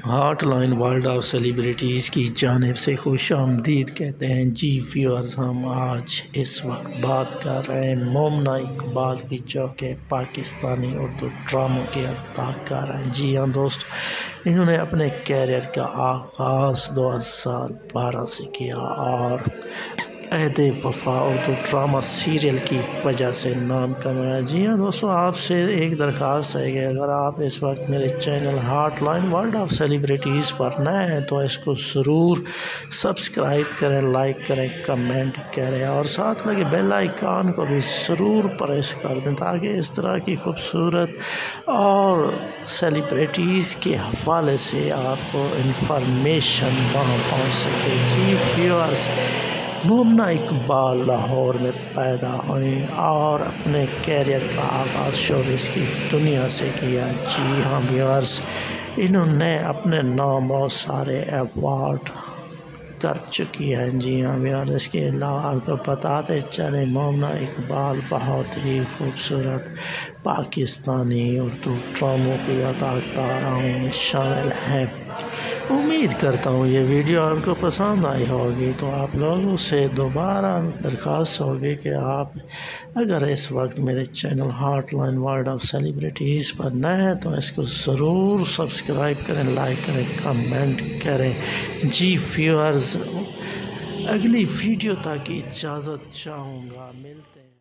Hot line world of celebrities کی جانب سے خوش آمدید کہتے ہیں جی ویورز۔ ہم آج اس وقت بات کر رہے ہیں مومنہ اقبال کی، جو کہ پاکستانی اردو ڈراموں کی اداکارہ ہیں۔ جی ہاں دوستو، انہوں نے اپنے کیریئر کا آغاز 2012 سے کیا اور عہد وفا اردو ڈرامہ سیریل کی وجہ سے نام کمایا۔ جی ہاں دوستو، آپ سے ایک درخواست ہے کہ اگر آپ اس وقت میرے channel hot line world of celebrities پر نئے ہیں تو اس کو ضرور سبسکرائب کریں، لائک کریں، کمنٹ کریں اور ساتھ لگے بیل آئیکن کو بھی ضرور پریس کر دیں تاکہ اس طرح کی خوبصورت اور سیلیبریٹیز کے حوالے سے آپ کو انفارمیشن وہاں پہنچ سکے۔ جی ویورز، مومنہ اقبال لاہور میں پیدا ہوئیں اور اپنے کیریئر کا آغاز شوبز کی دنیا سے کیا۔ جی ہاں ویورز، انہوں نے اپنے نام بہت سارے ایوارڈ کر چکی ہیں۔ جی ہاں ویورز، اس کے علاوہ آپ کو بتاتے چلیں مومنہ اقبال بہت ہی خوبصورت پاکستانی اردو ڈراموں کی اداکاروں میں شامل ہیں۔ امید کرتا ہوں یہ ویڈیو آپ کو پسند آئی ہوگی، تو آپ لوگوں سے دوبارہ درخواست ہوگی کہ آپ اگر اس وقت میرے channel hot line world of celebrities پر نئے ہیں تو اس کو ضرور سبسکرائب کریں، لائک کریں، کمنٹ کریں۔ جی ویورز، اگلی ویڈیو تک اجازت چاہوں گا، ملتے ہیں۔